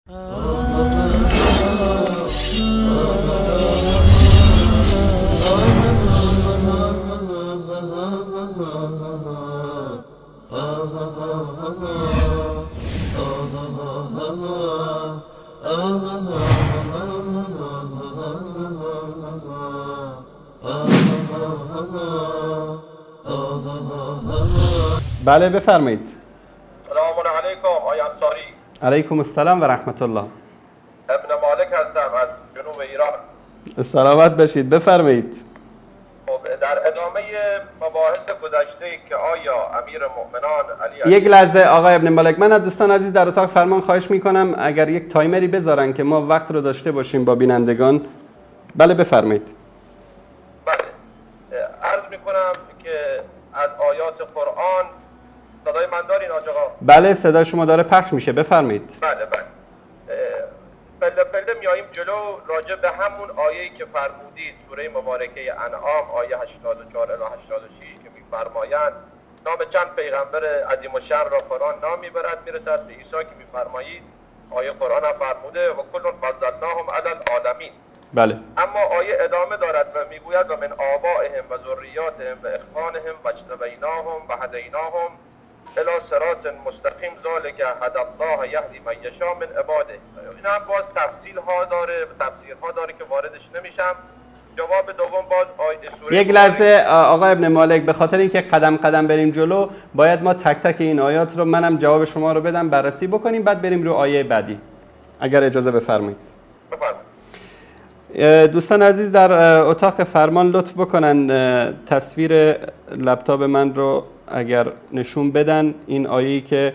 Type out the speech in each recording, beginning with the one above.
بله بفرمایید. سلام علیکم آقای انصاری. علیکم السلام و رحمت الله. ابن مالک هستم از جنوب ایران. سلامت باشید، بفرمایید. خب در ادامه مباحث گذشته که آیا امیر مؤمنان علی یک لحظه آقای ابن مالک، من از دوستان عزیز در اتاق فرمان خواهش میکنم اگر یک تایمری بذارن که ما وقت رو داشته باشیم با بینندگان. بله بفرمایید. بله عرض میکنم که از آیات قرآن صدای من دارین آقا؟ بله صدا شما داره پخش میشه، بفرمایید. بله پله میاییم جلو راجع به همون آیه‌ای که فرمودید سوره مبارکه انعام آیه 84 الی 86 که میفرمایند نام چند پیغمبر عظیم الشأن را قرآن نام میبرد میرسد به عیسی که میفرمایید آیه قرآن هم فرموده و کل فضلناهم علی العالمین. بله. اما آیه ادامه دارد و میگوید و من آبائهم و ذریاتهم و اخوانهم و اجتبیناهم و هدیناهم الی صراط مستقیم ذالک هدی الله یهدی من یشاء من عباده. این هم باز تفصیل ها داره، تفسیرها داره که واردش نمیشم. جواب دوم باز آیه سوره یک لحظه آقای ابن مالک، به خاطر اینکه قدم قدم بریم جلو باید ما تک تک این آیات رو منم جواب شما رو بدم بررسی بکنیم بعد بریم رو آیه بعدی اگر اجازه بفرمایید. دوستان عزیز در اتاق فرمان لطف بکنن تصویر لپتاپ من رو اگر نشون بدن. این آیه‌ای که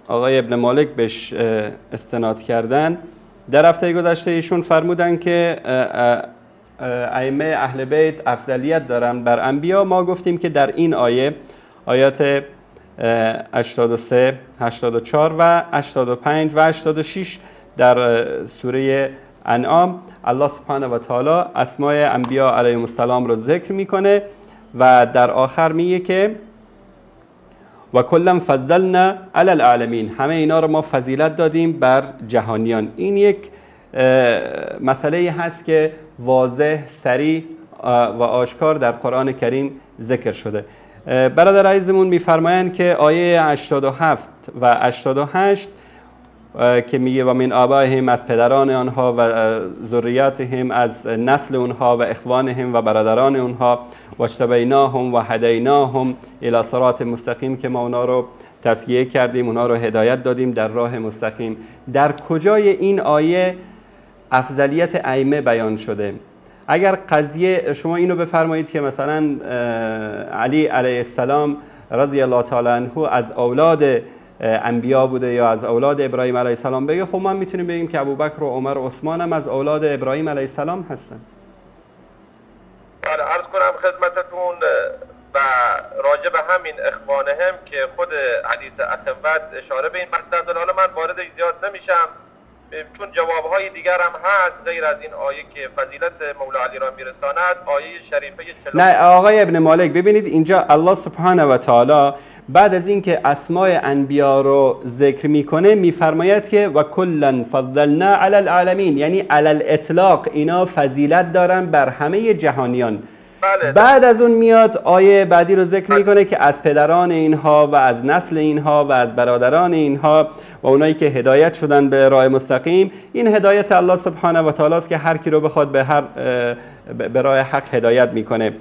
آقای ابن مالک بهش استناد کردن در هفته گذشته ایشون فرمودن که ائمه اهل بیت افضلیت دارن بر انبیا. ما گفتیم که در این آیه آیات 83 84 و 85 و 86 در سوره انعام الله سبحانه و تعالی اسماء انبیا علیهم السلام رو ذکر میکنه و در آخر میگه که و کلا فضلنا علی العالمین، همه اینا رو ما فضیلت دادیم بر جهانیان. این یک مسئله هست که واضح صریح و آشکار در قرآن کریم ذکر شده. برادر عزیزمون میفرمایند که آیه 87 و 88 که میگه و من آبائهم از پدران آنها و ذریاتهم از نسل اونها و اخوانهم و برادران اونها و اجتبیناهم و هدیناهم الی صراط مستقیم، که ما اونا رو تزکیه کردیم، اونا رو هدایت دادیم در راه مستقیم. در کجای این آیه افضلیت ائمه بیان شده؟ اگر قضیه شما اینو بفرمایید که مثلا علی علیه السلام رضی الله تعالی عنه از اولاد انبیا بوده یا از اولاد ابراهیم علیه السلام، بگه خب ما میتونیم بگیم که ابوبکر و عمر و عثمان هم از اولاد ابراهیم علیه السلام هستن. بله عرض کنم خدمتتون و راجع به همین اخوانهم که خود حدیث اخوت اشاره به این مطلب داره. حالا من وارد زیاد نمیشم چون جوابهای دیگر هم هست غیر از این آیه که فضیلت مولا علی را میرساند. آیه شریفه نه آقای ابن مالک ببینید اینجا الله سبحانه و تعالی بعد از اینکه اسماء انبیا رو ذکر میکنه میفرماید که و کلا فضلنا علی العالمین، یعنی علی الاطلاق اینا فضیلت دارن بر همه جهانیان. بله. بعد از اون میاد آیه بعدی رو ذکر میکنه که از پدران اینها و از نسل اینها و از برادران اینها و اونایی که هدایت شدن به راه مستقیم. این هدایت الله سبحانه و تعالی است که هر کی رو بخواد به راه حق هدایت میکنه.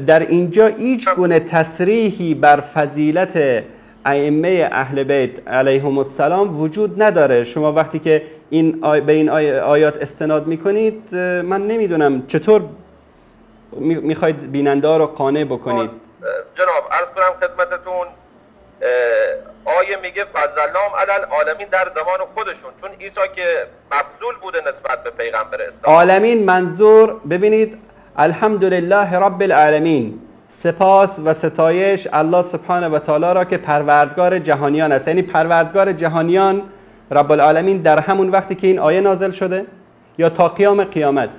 در اینجا هیچ گونه تصریحی بر فضیلت ائمه اهل بیت علیهم السلام وجود نداره. شما وقتی که به این آیات استناد میکنید من نمیدونم چطور میخواید بیننده رو قانع بکنید. جناب عرض کنم خدمتتون آیه میگه فضلناهم علی العالمین در زمان خودشون، چون عیسی که مفضول بوده نسبت به پیغمبر اسلام. عالمین منظور ببینید الحمدلله رب العالمین، سپاس و ستایش الله سبحانه و تعالی را که پروردگار جهانیان است. یعنی پروردگار جهانیان رب العالمین در همون وقتی که این آیه نازل شده یا تا قیام قیامت؟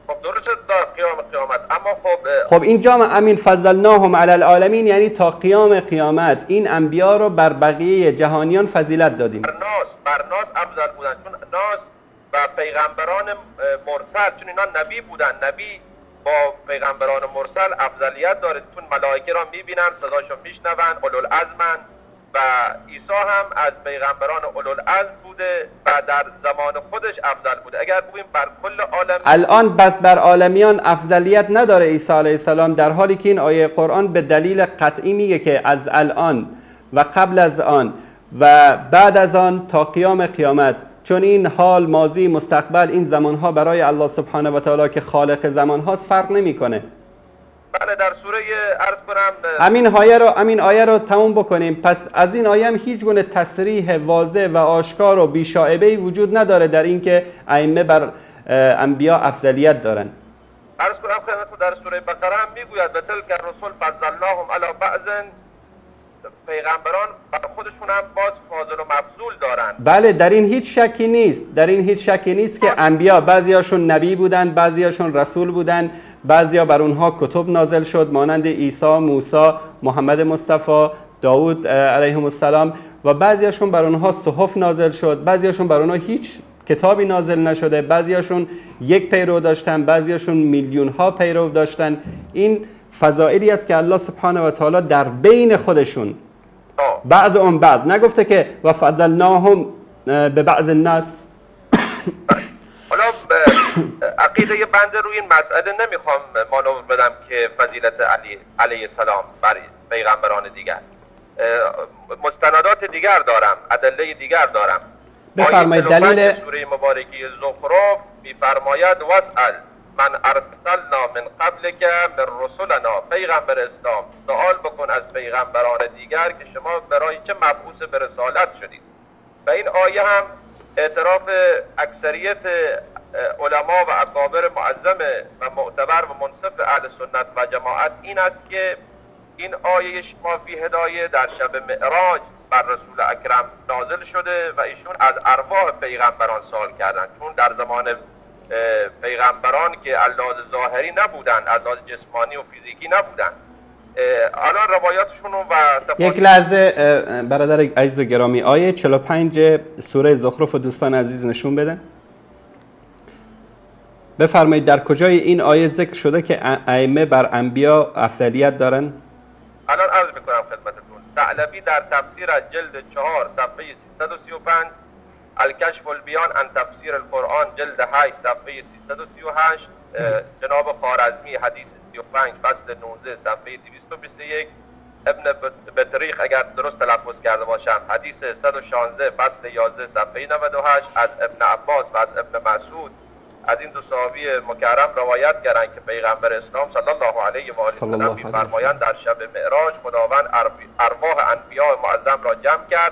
خب درسته تا قیام قیامت، اما خب اینجا امین فضلناهم علی العالمین یعنی تا قیام قیامت این انبیا رو بر بقیه جهانیان فضیلت دادیم. بر ناس افضل بودن، چون ناس و پیغمبران مرسل، چون اینا نبی بودن، نبی با پیغمبران مرسل افضلیت داره، چون ملائکه را میبینن، صداشو میشنون، اولوالعزمن و عیسی هم از پیغمبران اولوالعزم بوده و در زمان خودش افضل بوده. اگر بگوییم بر کل عالم الان بس بر عالمیان افضلیت نداره عیسی علیه السلام، در حالی که این آیه قرآن به دلیل قطعی میگه که از الان و قبل از آن و بعد از آن تا قیام قیامت، چون این حال ماضی مستقبل این زمانها برای الله سبحانه و تعالی که خالق زمان هاست فرق نمیکنه. بله در سوره عرض کنم همین آیه رو تموم بکنیم. پس از این آیه هم هیچ گونه تصریح واضح و آشکار و بی‌شائبه‌ای وجود نداره در اینکه ائمه بر انبیا افضلیت دارن. عرض کنم خدمتتون در سوره بقره هم میگوید و تلک الرسل فضلناهم علی بعض، پیغمبران بر خودشون هم باز فاضل و مفضول دارن. بله در این هیچ شکی نیست، در این هیچ شکی نیست که انبیا بعضیاشون نبی بودن، بعضیاشون رسول بودن، بعضیا بر اونها کتب نازل شد مانند عیسی، موسی، محمد مصطفی، داوود علیهم السلام، و بعضیاشون بر اونها صحف نازل شد، بعضیاشون بر اونها هیچ کتابی نازل نشده، بعضیاشون یک پیرو داشتن، بعضیاشون میلیون ها پیرو داشتن. این فضائلی است که الله سبحانه و تعالی در بین خودشون بعد اون بعد نگفته که و فضلناهم به بعض الناس. حالا عقیده بنده روی این مسئله نمیخوام مانور بدم که فضیلت علی علیه السلام بر پیغمبران دیگر، مستندات دیگر دارم، ادله دیگر دارم. بفرمایید. دلیل سوره مبارکه زخرف میفرماید واسأل من ارسلنا من قبلک من رسلنا، پیغمبر اسلام سوال بکن از پیغمبران دیگر که شما برای چه مبعوث به رسالت شدید. و این آیه هم اعتراف اکثریت علما و اکابر معظم و معتبر و منصف اهل سنت و جماعت این است که این آیه شما فی هدایه در شب معراج بر رسول اکرم نازل شده و ایشون از ارواح پیغمبران سوال کردند، چون در زمان پیغمبران که لحاظ ظاهری نبودن، از لحاظ جسمانی و فیزیکی نبودن. الان روایاتشون و یک لحظه برادر عزیز و گرامی، آیه 45 سوره زخرف دوستان عزیز نشون بده. بفرمایید در کجای این آیه ذکر شده که ائمه بر انبیا افضلیت دارن؟ الان عرض میکنم خدمتتون. ثعلبی در تفسیر از جلد 4 صفحه 335، الکشف البیان عن تفسیر القرآن جلد 8 صفحه 338، جناب خوارزمی حدیث 35 فصل 19 صفحه 221، ابن بطریق اگر درست تلفظ کرده باشم حدیث 116 فصل 11 صفحه 98، از ابن عباس و از ابن مسعود از این دو صحابی مکرم روایت کردند که پیغمبر اسلام صلی الله علیه و آله و سلم می‌فرمایند در شب معراج خداوند ارواح انبیاء معظم را جمع کرد،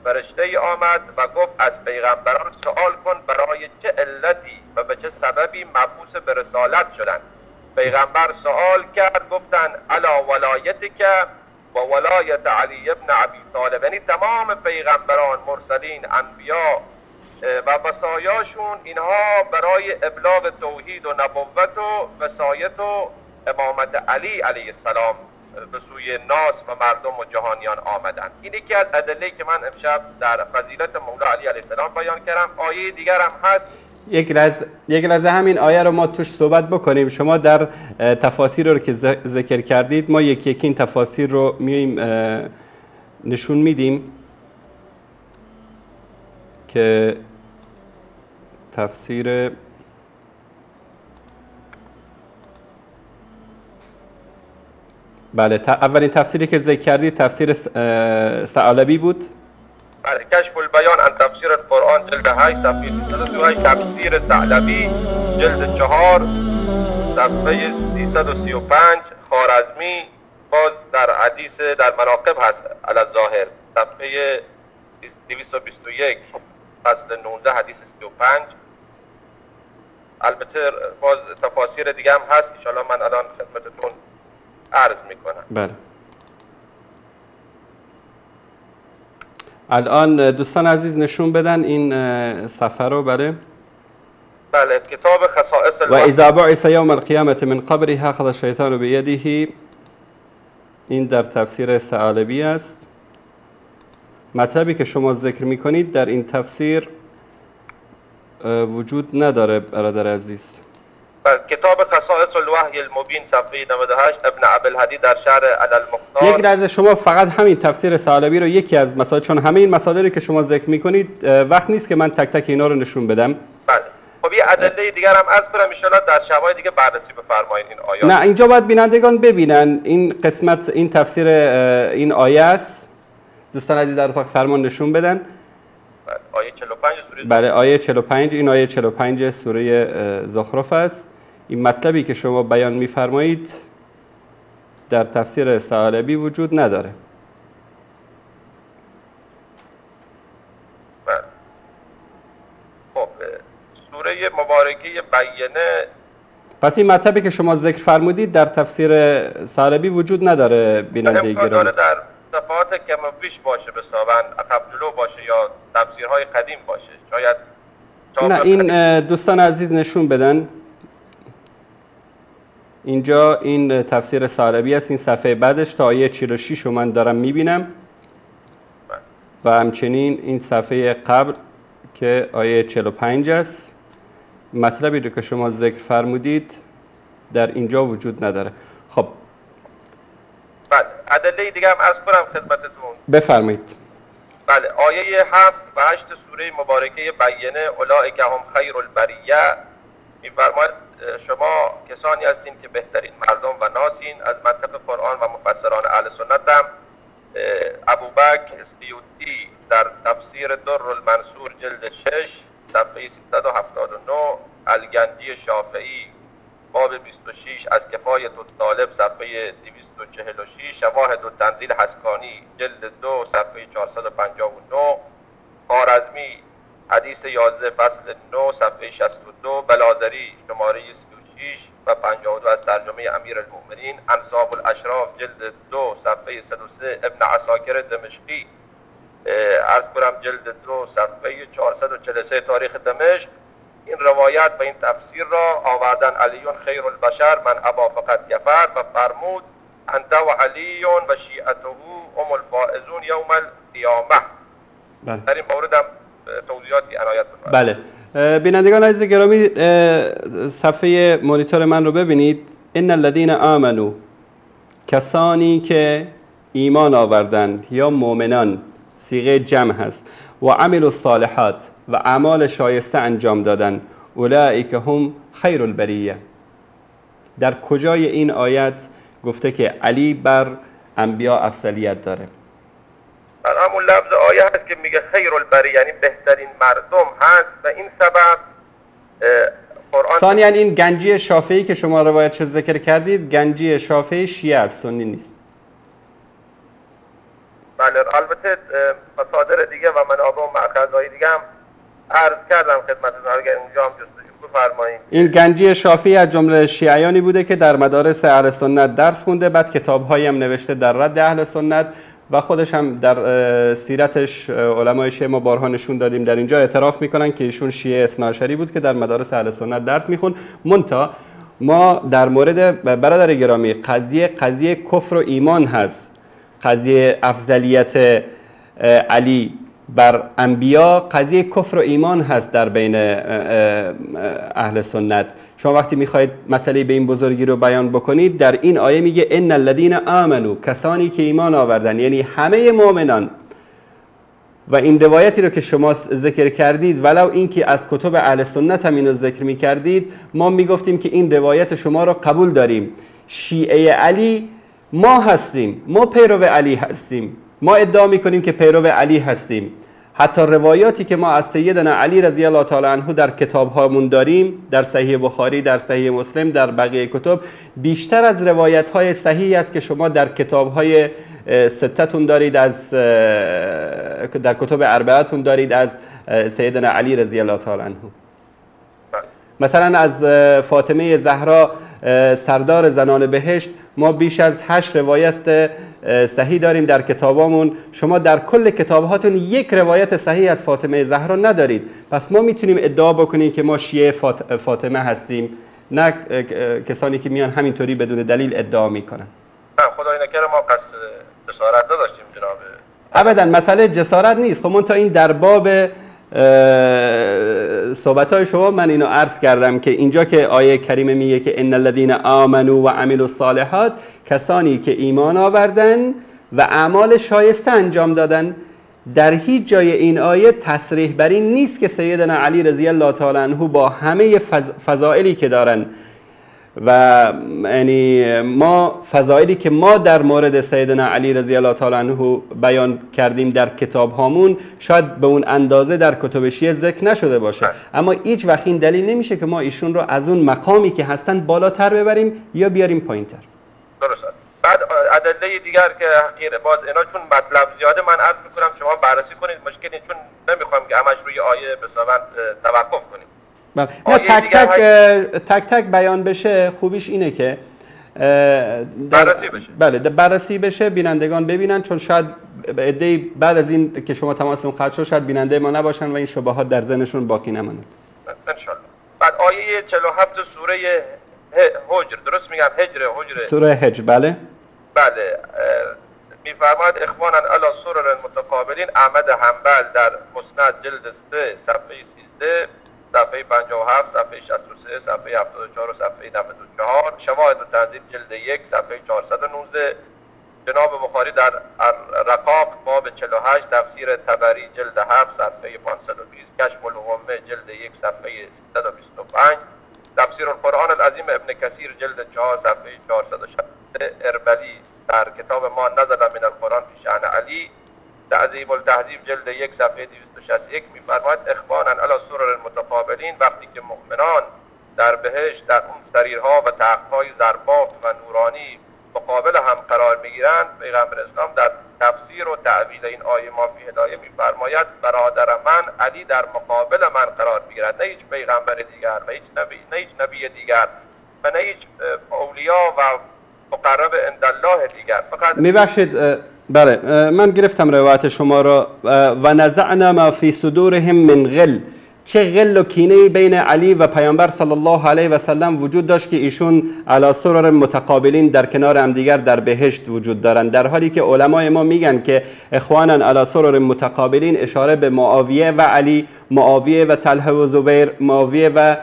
فرشته آمد و گفت از پیغمبران سوال کن برای چه علتی و به چه سببی مبعوث به رسالت شدند. پیغمبر سوال کرد، گفتند علی ولایتک و ولایت علی ابن ابی طالب، یعنی تمام پیغمبران، مرسلین، انبیا و وصایاشون اینها برای ابلاغ توحید و نبوت و وصایت و امامت علی علیه السلام به سوی ناس و مردم و جهانیان آمدند. این یکی از ادله‌ای که من امشب در فضیلت مولا علی علیه السلام بیان کردم. آیه دیگر هم هست. یک لحظه همین آیه رو ما توش صحبت بکنیم. شما در تفاسیر رو که ذکر کردید ما یکی یکی این تفاسیر رو میایم نشون میدیم که تفسیر بله اولین تفسیری که ذکر کردید تفسیر ثعلبی بود. بله کشف البیان عن تفسیر القرآن جلد 8 صفحه 338، تفسیر ثعلبی جلد 4 صفحه 335، خوارزمی باز در حدیث در مناقب هست علی الظاهر صفحه 221 فصل 19 حدیث 35. البته باز تفاسیر دیگه هم هست ان شاءالله من الان خدمتتون عرض میکنم. بله الان دوستان عزیز نشون بدن این صفحه رو. بله بله، کتاب خصائص و اذا بعث یوم القیامة من قبره اخذ الشیطان بیده. این در تفسیر ثعالبی است. مطلبی که شما ذکر میکنید در این تفسیر وجود نداره برادر عزیز. کتاب خصائص الوحی المبین صفحه 98 ابن عبدالهادی در شرح المختار. یک لحظه، شما فقط همین تفسیر ثعالبی رو یکی از مسائل، چون همه این مصادری که شما ذکر میکنید وقت نیست که من تک تک اینا رو نشون بدم. بله. خب یه ادله دیگر هم عرض کنم ان شاءالله در شبای دیگه بررسی بفرمایید این آیات. نه، اینجا باید بینندگان ببینن این قسمت، این تفسیر این آیه است. دوستان عزیز در اتاق فرمان نشون بدن. بله. آیه 45 سوره بله، آیه 45. این آیه 45 سوره زخرف است. این مطلبی که شما بیان می‌فرمایید در تفسیر ثعالبی وجود نداره. بله. خب سوره مبارکه بینه، پس این مطلبی که شما ذکر فرمودید در تفسیر ثعالبی وجود نداره بیننده گرامی. داره در صفحات کم و بیش باشه، به صابن عقب جلو باشه یا تفسیرهای قدیم باشه. شاید نه، این دوستان عزیز نشون بدن. اینجا این تفسیر ثعالبی است. این صفحه بعدش تا آیه 46 رو من دارم میبینم و همچنین این صفحه قبل که آیه 45 است. مطلبی رو که شما ذکر فرمودید در اینجا وجود نداره. خب بله، ادله دیگه هم عرض کنم خدمتتون. بفرمایید. بله، آیه 7 و 8 سوره مبارکه بینه اولئک هم خیر البریه می‌فرماید شما کسانی هستین که بهترین مردم و ناسین. از منطق قرآن و مفسران اهل سنت هم ابوبکر سیوطی در تفسیر در المنصور جلد 6 صفحه 379، الگنجی شافعی باب 26 از کفایت الطالب صفحه 246، شواهد التنزیل حسکانی جلد 2 صفحه 459، خوارزمی حدیث 11 فصل 9 صفحه 62، بلازری شماره 36 و 52 از ترجمه امیر المؤمنین، انصاب الاشراف جلد 2 صفحه 103، ابن عساکر دمشقی عرض کنم جلد 2 صفحه 443 تاریخ دمشق. این روایت و این تفسیر را آوردن علیون خیر البشر من ابا فقط کفر و فرمود انت و علیون و شیعته هم الفائزون یوم القیامه. در این مورد هم توضیحاتی عنایت بفرمایید. بله، بینندگان عزیز گرامی صفحه مانیتور من رو ببینید. ان الذين آمنوا، کسانی که ایمان آوردند یا مؤمنان، صیغه جمع هست، و عملوا الصالحات و اعمال شایسته انجام دادن، اولئک هم خیر البریه. در کجای این آیت گفته که علی بر انبیا افضلیت داره؟ همون لفظ آیه هست که میگه خیر البریه، یعنی بهترین مردم هست و این سبب قرآن. ثانیاً این گنجی شافعی که شما روایتش ذکر کردید، گنجی شافعی شیعه است، سنی نیست. بله، البته مصادر دیگه و منابع و مأخذهای دیگه هم عرض کردم خدمتتون، اگر اینجا هم جستجو بفرمایید. این گنجی شافعی از جمله شیعیانی بوده که در مدارس اهل سنت درس خونده، بعد کتاب‌هایی هم نوشته در رد اهل سنت و خودش هم در سیرتش علمای شیعه ما بارها نشون دادیم در اینجا اعتراف میکنن که ایشون شیعه اثناعشری بود که در مدارس اهل سنت درس میخون. منتها ما در مورد برادر گرامی قضیه کفر و ایمان هست، قضیه افضلیت علی بر انبیا قضیه کفر و ایمان هست در بین اهل سنت. شما وقتی میخواید مسئله به این بزرگی رو بیان بکنید، در این آیه میگه ان الذين آمنوا، کسانی که ایمان آوردن، یعنی همه مؤمنان. و این روایتی رو که شما ذکر کردید، ولو اینکه از کتب اهل سنت هم اینو ذکر میکردید، ما میگفتیم که این روایت شما رو قبول داریم. شیعه علی ما هستیم، ما پیرو علی هستیم، ما ادعا میکنیم که پیرو علی هستیم. حتی روایاتی که ما از سیدنا علی رضی الله تعالی عنه در کتاب هامون داریم، در صحیح بخاری، در صحیح مسلم، در بقیه کتب، بیشتر از روایت های صحیحی است که شما در کتاب های ستتون دارید، از در کتب اربعتون دارید از سیدنا علی رضی الله تعالی عنه. مثلا از فاطمه زهرا سردار زنان بهشت ما بیش از 8 روایت صحیح داریم در کتابامون. شما در کل کتابهاتون یک روایت صحیح از فاطمه زهرا ندارید. پس ما میتونیم ادعا بکنیم که ما شیعه فاطمه هستیم، نه کسانی که میان همینطوری بدون دلیل ادعا میکنن. خدای نکره ما قصد جسارت نداشتیم جناب. ابدا مسئله جسارت نیست. خب من تا این در باب صحبت‌های شما من اینو عرض کردم که اینجا که آیه کریمه میگه که ان الذين آمنوا و عملوا الصالحات، کسانی که ایمان آوردن و اعمال شایسته انجام دادن، در هیچ جای این آیه تصریح بر این نیست که سیدنا علی رضی الله تعالی عنه با همه فضائلی که دارن و یعنی ما فضائلی که ما در مورد سیدنا علی رضی الله تعالی عنه بیان کردیم در کتاب هامون شاید به اون اندازه در کتب شیعه ذکر نشده باشه، اما هیچ وقت این دلیل نمیشه که ما ایشون رو از اون مقامی که هستن بالاتر ببریم یا بیاریم پایینتر. درست. بعد ادله دیگر که حقیر باز اینا چون مطلب زیاده من عرض میکنم شما بررسی کنید، مشکلی چون نمیخوام که همش روی آیه به صورت توقف کنیم. نه تک تک بیان بشه. خوبیش اینه که بررسی بشه. بله بررسی بشه، بینندگان ببینن، چون شاید عده‌ای بعد از این که شما تماسمون قطع شد شاید بیننده ما نباشن و این شبهات در ذهنشون باقی نماند. ان شاء الله. بعد آیه 47 سوره هجر، درست میگم؟ هجر سوره هجر. بله میفرماید اخوانا علی سرر متقابلین. احمد حنبل در مسند جلد 3 صفحه 13 صفحه 57 صفحه 63 صفحه 74 و صفحه 94. شواهد تنزیل جلد 1 صفحه 419. جناب بخاری در رقاق باب 48 تفسیر طبری جلد 7 صفحه 520. کشف الغمه جلد 1 صفحه 325. تفسیر القرآن العظیم ابن کثیر جلد 4 صفحه 460. اربلی در کتاب ما نزل من القرآن فی شأن علی تعذیب التهذیب جلد 1 صفحه 261 می‌فرماید اخوانا علی سرر المتقابلین. وقتی که مؤمنان در بهشت در اون سریرها و تخت‌های زربافت و نورانی مقابل هم قرار میگیرند، پیغمبر اسلام در تفسیر و تعویل این آیه ما فی هدایه می‌فرماید برادر من علی در مقابل من قرار میگیرد، نه هیچ پیغمبر دیگر و هیچ نبی دیگر و نه هیچ اولیا و مقرب عند الله دیگر. فقط میبخشید بله من گرفتم روایت شما را. و نزعنا ما فی صدورهم من غل، چه غل و کینه بین علی و پیامبر صلی الله علیه و سلم وجود داشت که ایشون علی سرر متقابلین در کنار هم دیگر در بهشت وجود دارند، در حالی که علمای ما میگن که اخوانا علی سرر متقابلین اشاره به معاویه و علی، معاویه و طلحه و زبیر، معاویه و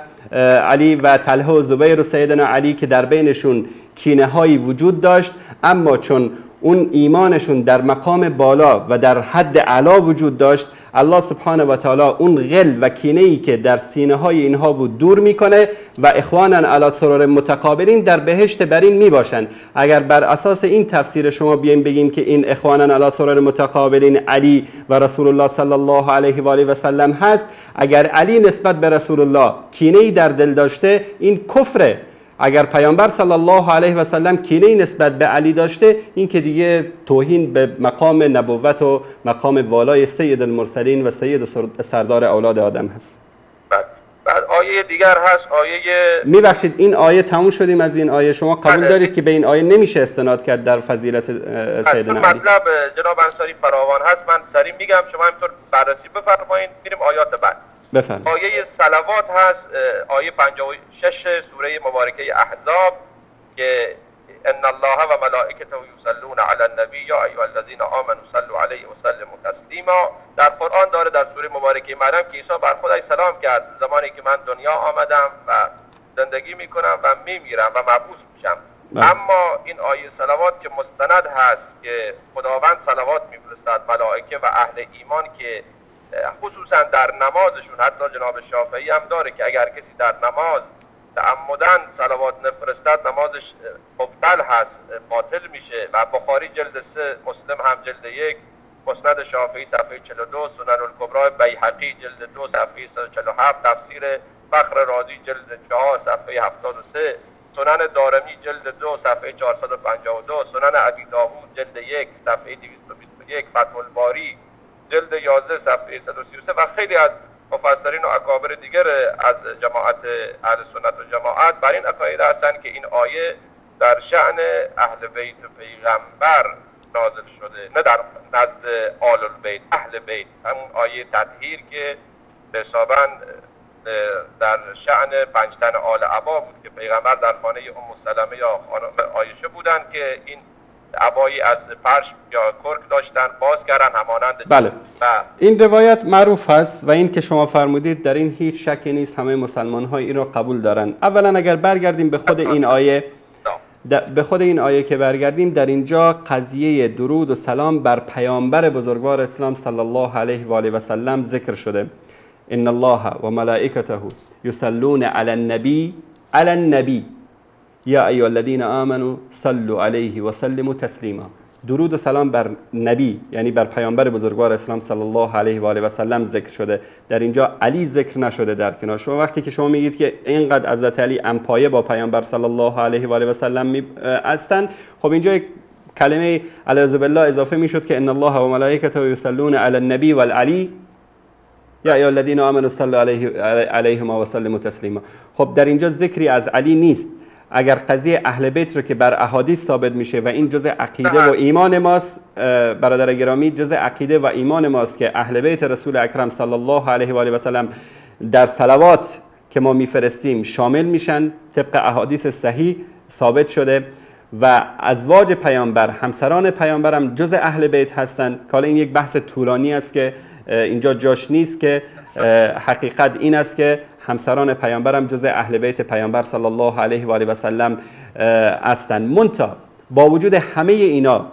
علی و طلحه و زبیر و سیدنا علی که در بینشون کینه هایی وجود داشت، اما چون اون ایمانشون در مقام بالا و در حد اعلا وجود داشت، الله سبحانه و تعالی اون غل و کینه‌ای که در سینه های اینها بود دور میکنه و اخوانا علی سرر متقابلین در بهشت برین میباشند. اگر بر اساس این تفسیر شما بیایم بگیم که این اخوانا علی سرر متقابلین علی و رسول الله صلی الله علیه و آله و سلم هست، اگر علی نسبت به رسول الله کینه‌ای در دل داشته این کفره. اگر پیامبر صلی الله علیه و سلم کینه‌ای نسبت به علی داشته این که دیگه توهین به مقام نبوت و مقام والای سید المرسلین و سید سردار اولاد آدم هست. بعد آیه دیگر هست، آیه میبخشید این آیه تموم شدیم از این آیه. شما قبول دارید که به این آیه نمیشه استناد کرد در فضیلت سیدنا علی؟ مطلب جناب انصاری فراوان هست، من سریع میگم شما همینطور بررسی بفرمایید. میریم آیات بعد. بفرمایید. آیه صلوات هست، آیه 56 سوره مبارکه احزاب که ان الله و ملائکته یصلون علی النبی یا ایها الذین آمنوا صلوا علیه و سلموا تسلیما. در قرآن داره در سوره مبارکه مریم که عیسی بر خودش سلام کرد زمانی که من دنیا آمدم و زندگی میکنم و میمیرم و مبعوث میشم. اما این آیه صلوات که مستند هست که خداوند صلوات میفرستد ملائکه و اهل ایمان که خصوصا در نمازشون، حتی جناب شافعی هم داره که اگر کسی در نماز تعمدن صلوات نفرستد نمازش مبطل هست، باطل میشه. و بخاری جلد 3، مسلم هم جلد 1، مسند شافعی صفحه 42، سنن الکبری بیهقی جلد 2 صفحه 147، تفسیر فخر رازی جلد 4 صفحه 73، سنن دارمی جلد 2 صفحه 452، سنن ابی داوود جلد 1 صفحه 221، فتح الباری جلد 11 صفحه 133 و خیلی از مفسرین و اکابر دیگر از جماعت اهل سنت و جماعت بر این عقاید هستند که این آیه در شأن اهل بیت پیغمبر نازل شده، نه در نزد آل البیت، اهل بیت. همون آیه تطهیر که حساباً در شأن 5 تن آل عبا بود که پیغمبر در خانه ام سلمه یا خانم عایشه بودند که این عبایی از پرش یا کرک داشتن، باز کردن همانند. بله، این روایت معروف است و این که شما فرمودید در این هیچ شکی نیست، همه مسلمان ها این رو قبول دارن. اولا اگر برگردیم به خود این آیه، که برگردیم، در اینجا قضیه درود و سلام بر پیامبر بزرگوار اسلام صلی الله علیه و آله و سلم ذکر شده. ان الله و ملائکته یصلون علی النبی یا ایها الذین آمنوا صلوا علیه و سلموا تسلیما. درود و سلام بر نبی یعنی بر پیامبر بزرگوار اسلام صلی الله علیه و آله و سلم ذکر شده. در اینجا علی ذکر نشده در کنار. شما وقتی که شما میگید که اینقدر حضرت علی همپایه با پیامبر صلی الله علیه و آله و سلم هستند، خب اینجا کلمه اعوذ بالله اضافه میشد که ان الله و ملائکته یصلون علی النبی و العلی یا ایها الذین آمنوا صلوا علیه و سلموا تسلیما. خب در اینجا ذکری از علی نیست. اگر قضیه اهل بیت رو که بر احادیث ثابت میشه و این جزء عقیده و ایمان ماست، برادر گرامی، جزء عقیده و ایمان ماست که اهل بیت رسول اکرم صلی الله علیه و آله و سلم در صلوات که ما میفرستیم شامل میشن، طبق احادیث صحیح ثابت شده و ازواج پیامبر، همسران پیامبر هم جزء اهل بیت هستند. که حالا این یک بحث طولانی است که اینجا جاش نیست، که حقیقت این است که همسران پیامبر هم جزء اهل بیت پیامبر صلی الله علیه و آله و سلم هستند. منتها با وجود همه اینا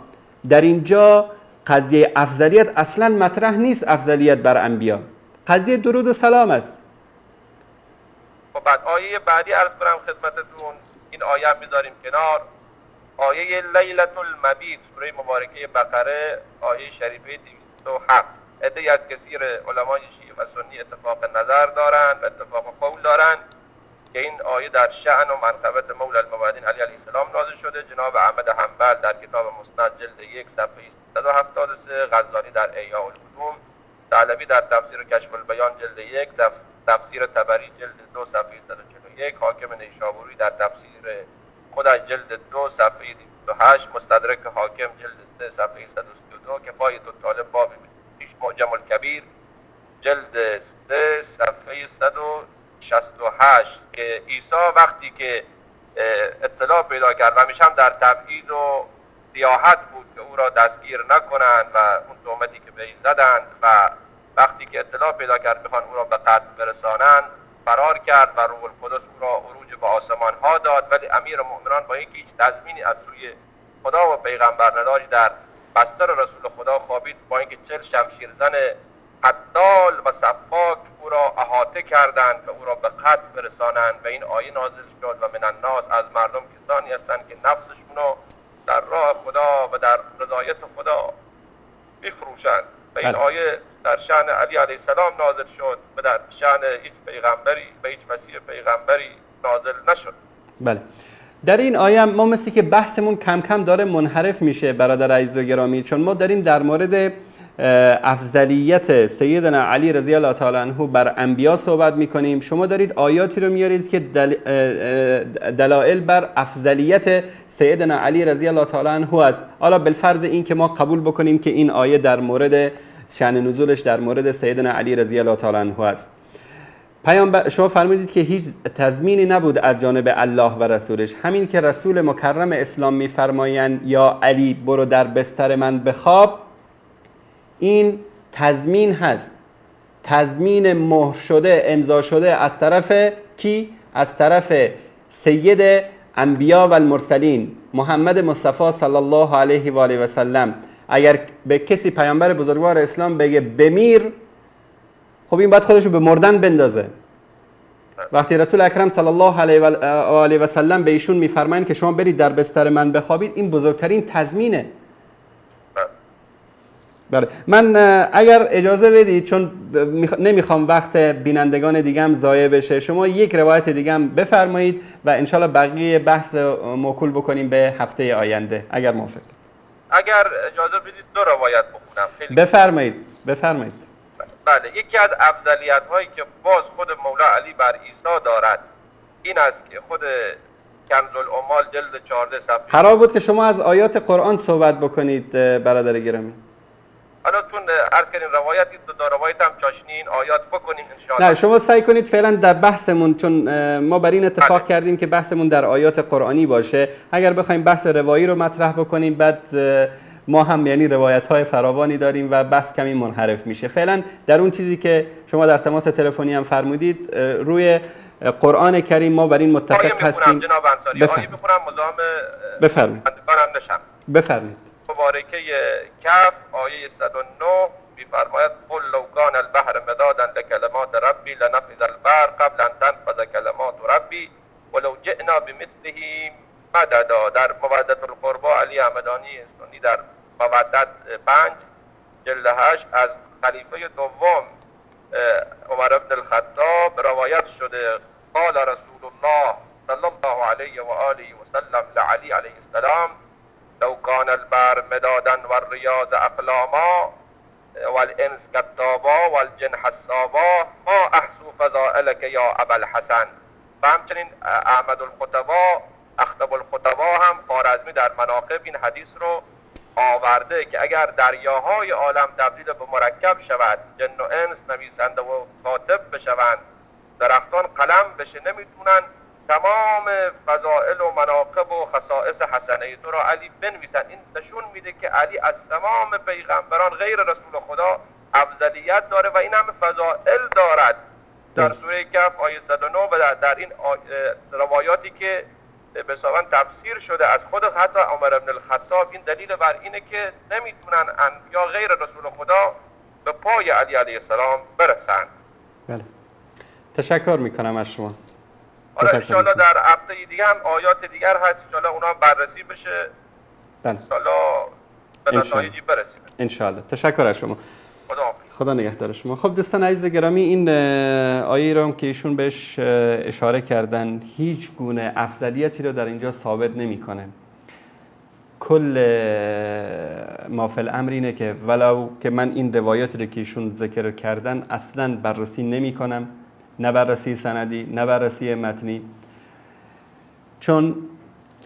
در اینجا قضیه افضلیت اصلا مطرح نیست. افضلیت بر انبیا قضیه درود و سلام است. خب بعد آیه بعدی عرض کنم خدمتتون، این آیه هم میذاریم کنار، آیه لیلة المبیت، سوره مبارکه بقره، آیه شریفه 207. عده‌ای از کثیر علمای شیعه و سنی اتفاق نظر دارند و اتفاق قول دارند که این آیه در شأن و منقبت مولا الموعودین علی علیه السلام نازل شده. جناب احمد حنبل در کتاب مسند جلد 1 صفحه 373، غزالی در احیاء العلوم، ثعلبی در تفسیر کشف البیان جلد 1، تفسیر طبری جلد 2 صفحه 141، حاکم نیشابوری در تفسیر خودش جلد 2 صفحه 208، مستدرک حاکم جلد 3 صفحه 132، کفایت الطالب باب معجم الکبیر جلد 3 صفحه 168 که عیسی وقتی که اطلاع پیدا کرد و همیشه هم در تبعید و سیاحت بود که او را دستگیر نکنند و اون تهمتی که به این زدند، و وقتی که اطلاع پیدا کرد بخوان او را به قتل برسانند فرار کرد و روح القدس او را عروج به آسمان ها داد. ولی امیر مؤمنان با اینکه هیچ تضمینی از سوی خدا و پیغمبر نداشت در بستر رسول خدا خوابید، با اینکه 40 شمشیرزن قتال و سفاک او را احاطه کردند که او را به قتل برسانند و این آیه نازل شد و من الناس، از مردم کسانی هستند که نفسشون رو در راه خدا و در رضایت خدا میفروشند و این آیه در شأن علی علیه السلام نازل شد و در شأن هیچ پیغمبری و هیچ مسیح پیغمبری نازل نشد. بله، در این آیه ما مثل که بحثمون کم کم داره منحرف میشه برادر عزیز و گرامی، چون ما داریم در مورد افضلیت سیدنا علی رضی الله تعالی عنه بر انبیا صحبت میکنیم. شما دارید آیاتی رو میارید که دلایل بر افضلیت سیدنا علی رضی الله تعالی عنه است. حالا بالفرض این که ما قبول بکنیم که این آیه در مورد شأن نزولش در مورد سیدنا علی رضی الله تعالی عنه است. پیامبر شما فرمودید که هیچ تضمینی نبود از جانب الله و رسولش. همین که رسول مکرم اسلام میفرمایند یا علی برو در بستر من بخواب، این تضمین هست، تضمین مهر شده، امضا شده از طرف کی؟ از طرف سید انبیا و المرسلین محمد مصطفی صلی الله علیه و آله و سلم. اگر به کسی پیامبر بزرگوار اسلام بگه بمیر، خب این باید خودشو به مردن بندازه. وقتی رسول اکرم صلی الله علیه و آله و سلم به ایشون میفرمایند که شما برید در بستر من بخوابید، این بزرگترین تضمینه. بله، من اگر اجازه بدید، چون نمیخوام وقت بینندگان دیگه هم ضایع بشه، شما یک روایت دیگه هم بفرمایید و انشالله بقیه بحث موکول بکنیم به هفته آینده اگر موافق. اگر اجازه بدید 2 روایت بخونم. بفرمایید. بله، یکی از افضلیت هایی که باز خود مولا علی بر عیسی دارد این است که خود کنز العمال جلد 14 صفحه قرار بود که شما از آیات قرآن صحبت بکنید برادر گرامی. حالا چون عرض کردین روایتی دو روایت هم چاشنی این آیات بکنیم ان شاء الله. نه شما سعی کنید فعلا در بحثمون، چون ما بر این اتفاق کردیم که بحثمون در آیات قرآنی باشه. اگر بخوایم بحث روایی رو مطرح بکنیم بعد ما هم یعنی روایت های فراوانی داریم و بحث کمی منحرف میشه. فعلا در اون چیزی که شما در تماس تلفنی هم فرمودید روی قرآن کریم ما بر این متفق هستیم. جناب انصاری آیه بخونم مزاحم بفرمایید. نشم. بفرمایید. مبارکه کهف آیه 109 میفرماید قل لو کان البحر مدادا لکلمات ربی لنفذ البحر قبل ان تنفذ کلمات ربی ولو جئنا بمثله مددا. در مودت القربا علی همدانی سنی در مودت 5 جلد 8 از خلیفه دوم عمر بن الخطاب روایت شده قال رسول الله صلی الله علیه و آله و سلم لعلی علیه السلام لو كان البحر مدادا والرياض اقلاما والانس كتابا والجن حسابا ما احسو فضائلك یا ابا الحسن. و همچنین احمد الخطبا اخطب الخطبا هم خوارزمی در مناقب این حدیث رو آورده که اگر دریاهای عالم تبدیل به مرکب شود، جن و انس نویسنده و کاتب بشوند، درختان قلم بشه، نمیتونن تمام فضائل و مناقب و خصائص حسنه تو را علی بنویسن. این نشون میده که علی از تمام پیغمبران غیر رسول خدا افضلیت داره و این همه فضائل دارد. در سوره کهف آیه 109 و در این روایاتی که به صورت تفسیر شده از خود حتی عمر بن الخطاب، این دلیل بر اینه که نمیتونن انبیا غیر رسول خدا به پای علی علیه السلام برسند. بله. تشکر میکنم از شما. حالا انشاءالله در هفته دیگه هم آیات دیگر هست، انشاءالله اونا بررسی بشه. بله. انشاءالله به نتایجی برسیم. انشاءالله. تشکر از شما. خدا نگهدار شما. خب دوستان عزیز گرامی، این آیه رو که ایشون بهش اشاره کردن هیچ گونه افضلیتی رو در اینجا ثابت نمیکنه. کل ما فی الامر اینه که ولو که من این روایاتی رو که ایشون ذکر کردن اصلا بررسی نمیکنم، نه بررسی سندی نه بررسی متنی، چون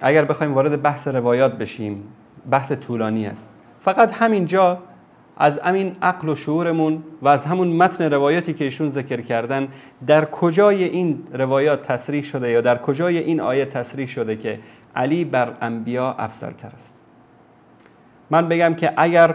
اگر بخوایم وارد بحث روایات بشیم بحث طولانی است. فقط همینجا از همین عقل و شعورمون و از همون متن روایاتی که ایشون ذکر کردن در کجای این روایات تصریح شده یا در کجای این آیه تصریح شده که علی بر انبیا افضل‌تر است. من بگم که اگر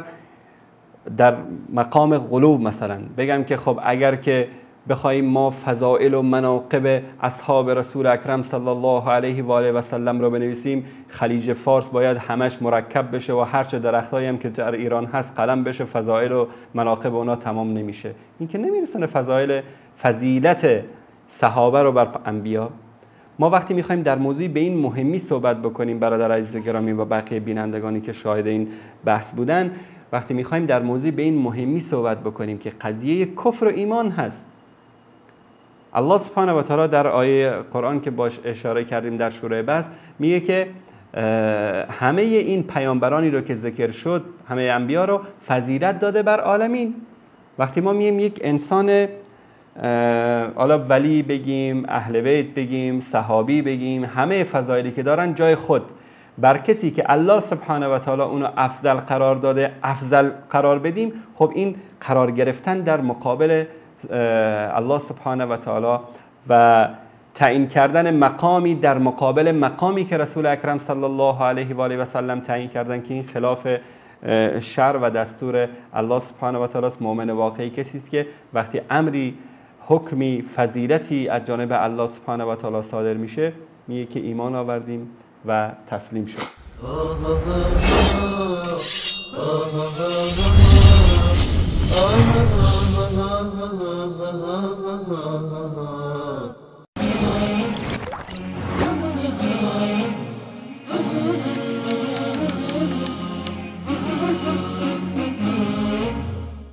در مقام غلو مثلا بگم که خب اگر که بخوایم ما فضائل و مناقب اصحاب رسول اکرم صلی الله علیه و آله و سلم رو بنویسیم، خلیج فارس باید همش مرکب بشه و هرچه درختایی هم که در ایران هست قلم بشه، فضائل و مناقب اونا تمام نمیشه. این که نمیرسونه فضائل فضیلت صحابه رو بر انبیا. ما وقتی میخوایم در موضوعی به این مهمی صحبت بکنیم برادر عزیز و گرامی و بقیه بینندگانی که شاهد این بحث بودن، وقتی میخوایم در موضوعی به این مهمی صحبت بکنیم که قضیه کفر و ایمان هست، الله سبحانه و تعالی در آیه قرآن که باش اشاره کردیم در سوره بس میگه که همه این پیامبرانی رو که ذکر شد، همه انبیا رو فضیلت داده بر عالمین. وقتی ما میگیم یک انسان حالا ولی بگیم، اهل بیت بگیم، صحابی بگیم، همه فضایلی که دارن جای خود، بر کسی که الله سبحانه و تعالی اونو افضل قرار داده افضل قرار بدیم، خب این قرار گرفتن در مقابل الله سبحانه و تعالی و تعیین کردن مقامی در مقابل مقامی که رسول اکرم صلی الله علیه و آله و سلم تعیین کردن که این خلاف شرع و دستور الله سبحانه و تعالی است. مؤمن واقعی کسی است که وقتی امری، حکمی، فضیلتی از جانب الله سبحانه و تعالی صادر میشه میگه که ایمان آوردیم و تسلیم شد.